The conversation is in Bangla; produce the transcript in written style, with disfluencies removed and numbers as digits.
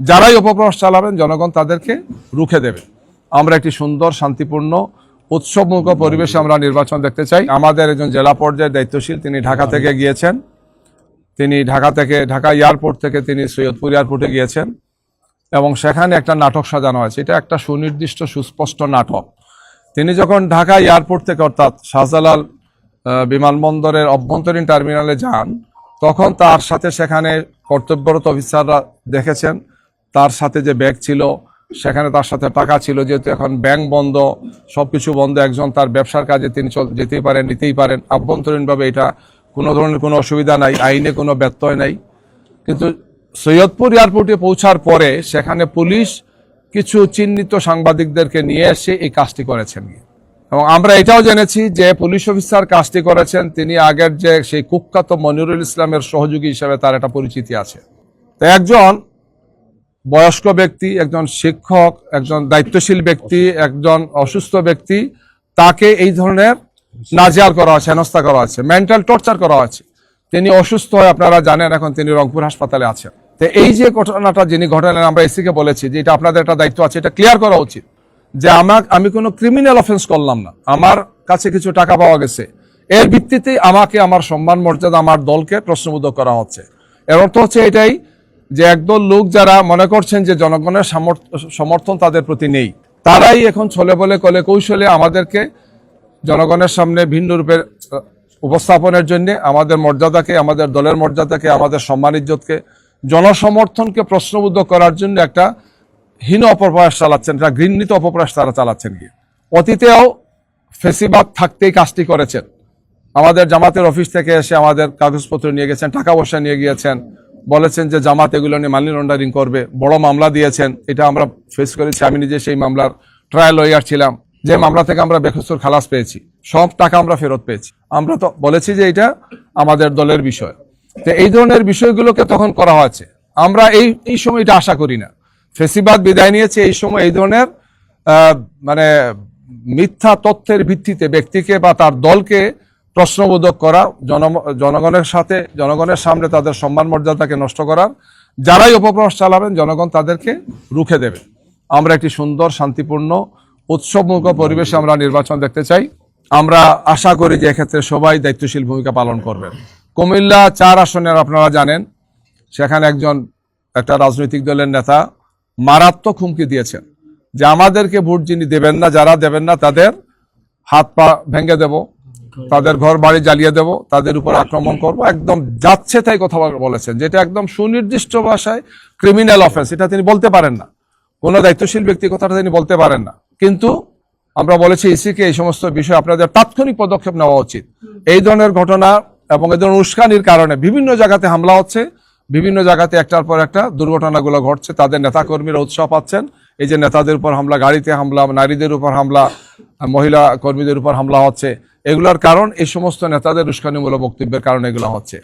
যারাই অপপ্রয়াস চালাবেন জনগণ তাদেরকে রুখে দেবে। আমরা একটি সুন্দর শান্তিপূর্ণ উৎসবমুখ পরিবেশে আমরা নির্বাচন দেখতে চাই। আমাদের একজন জেলা পর্যায়ে দায়িত্বশীল তিনি ঢাকা থেকে গিয়েছেন, তিনি ঢাকা এয়ারপোর্ট থেকে তিনি সৈয়দপুর এয়ারপোর্টে গিয়েছেন এবং সেখানে একটা নাটক সাজানো হয়েছে। এটা একটা সুনির্দিষ্ট সুস্পষ্ট নাটক। তিনি যখন ঢাকা এয়ারপোর্ট থেকে অর্থাৎ শাহজালাল বিমানবন্দরের অভ্যন্তরীণ টার্মিনালে যান তখন তার সাথে সেখানে কর্তব্যরত অফিসাররা দেখেছেন তার সাথে যে ব্যাগ ছিল সেখানে তার সাথে টাকা ছিল। যেহেতু এখন ব্যাংক বন্ধ, সবকিছু বন্ধ, একজন তার ব্যবসার কাজে তিনি যেতেই পারেন, নিতেই পারেন, আভ্যন্তরীণভাবে এটা কোনো ধরনের কোনো অসুবিধা নাই, আইনে কোনো ব্যত্যয় নাই। কিন্তু সৈয়দপুর এয়ারপোর্টে পৌঁছার পরে সেখানে পুলিশ কিছু চিহ্নিত সাংবাদিকদেরকে নিয়ে এসে এই কাজটি করেছেন। এবং আমরা এটাও জেনেছি যে পুলিশ অফিসার কাজটি করেছেন তিনি আগের যে সেই কুখ্যাত মনিরুল ইসলামের সহযোগী হিসেবে তার একটা পরিচিতি আছে। তো একজন বয়স্ক ব্যক্তি, একজন শিক্ষক, একজন দায়িত্বশীল ব্যক্তি, একজন অসুস্থ ব্যক্তি, তাকে এই ধরনের নাজেহাল করা হয়েছে, হেনস্থা করা হয়েছে, মেন্টাল টর্চার করা হয়েছে। তিনি অসুস্থ হয়ে আপনারা জানেন এখন তিনি রংপুর হাসপাতালে আছেন। তো এই যে ঘটনাটা যিনি ঘটালেন আমরা এসিকে বলেছি যে এটা আপনাদের একটা দায়িত্ব আছে, এটা ক্লিয়ার করা উচিত যে আমি কোনো ক্রিমিনাল অফেন্স করলাম না, আমার কাছে কিছু টাকা পাওয়া গেছে, এর ভিত্তিতে আমাকে আমার সম্মান মর্যাদা আমার দলকে প্রশ্নবিদ্ধ করা হচ্ছে। এর অর্থ হচ্ছে এটাই যে একদল লোক যারা মনে করছেন যে জনগণের সমর্থন তাদের প্রতি নেই, তারাই এখন ছলে বলে কলে কৌশলে আমাদেরকে জনগণের সামনে ভিন্ন রূপে উপস্থাপনের জন্য আমাদের মর্যাদাকে, আমাদের দলের মর্যাদাকে, আমাদের সম্মান ইজ্জতকে, জনসমর্থনকে প্রশ্নবিদ্ধ করার জন্য একটা হীন অপপ্রয়াস চালাচ্ছেন, একটা ঘৃণিত অপপ্রয়াস তারা চালাচ্ছেন। গিয়ে অতীতেও ফেসিবাদ থাকতেই কাজটি করেছেন। আমাদের জামাতের অফিস থেকে এসে আমাদের কাগজপত্র নিয়ে গেছেন, টাকা পয়সা নিয়ে গিয়েছেন, বলেছেন যে জামাত এগুলো নিয়ে মানি লন্ডারিং করবে, বড় মামলা দিয়েছেন। এটা আমরা ফেস করেছি, আমি নিজে সেই মামলার ট্রায়াল লয়ার ছিলাম, যে মামলা থেকে আমরা বেকসুর খালাস পেয়েছি, সব টাকা আমরা ফেরত পেয়েছি। আমরা তো বলেছি যে এটা আমাদের দলের বিষয়। তো এই ধরনের বিষয়গুলোকে তখন করা হয়েছে। আমরা এই সময়টা আশা করি না। ফেসিবাদ বিদায় নিয়েছে, এই সময় এই ধরনের মানে মিথ্যা তথ্যের ভিত্তিতে ব্যক্তিকে বা তার দলকে প্রশ্নবোধক করা, জনগণের সামনে তাদের সম্মান মর্যাদাকে নষ্ট করার, যারাই অপপ্রয়াস চালাবেন জনগণ তাদেরকে রুখে দেবে। আমরা একটি সুন্দর শান্তিপূর্ণ উৎসবমুখ পরিবেশে আমরা নির্বাচন দেখতে চাই। আমরা আশা করি যে এক্ষেত্রে সবাই দায়িত্বশীল ভূমিকা পালন করবেন। কুমিল্লা 4 আসনের আপনারা জানেন সেখানে একটা রাজনৈতিক দলের নেতা মারাত্মক হুমকি দিয়েছেন যে আমাদেরকে ভোট যিনি দেবেন না, যারা দেবেন না তাদের হাত পা ভেঙে দেব, তাদের ঘর বাড়ি জ্বালিয়ে দেব, তাদের উপর আক্রমণ করব, একদম যাচ্ছে তাই কথা বলেছেন, যেটা একদম সুনির্দিষ্ট ভাষায় ক্রিমিনাল অফেন্স। এটা তিনি বলতে পারেন না, কোনো দায়িত্বশীল ব্যক্তি কথাটা তিনি বলতে পারেন না। কিন্তু আমরা বলেছি ইসিকে এই সমস্ত বিষয়ে আপনাদের তাৎক্ষণিক পদক্ষেপ নেওয়া উচিত। এই ধরনের ঘটনা এবং এই ধরনের উস্কানির কারণে বিভিন্ন জায়গাতে হামলা হচ্ছে, বিভিন্ন জায়গাতে একটার পর একটা দুর্ঘটনাগুলো ঘটছে, তাদের নেতাকর্মীরা উৎসাহ পাচ্ছেন। এই যে নেতাদের উপর হামলা, গাড়িতে হামলা, নারীদের উপর হামলা, মহিলা কর্মীদের উপর হামলা হচ্ছে, এগুলোর কারণ এই সমস্ত নেতাদের উস্কানিমূলক বক্তব্যের কারণে এগুলো হচ্ছে।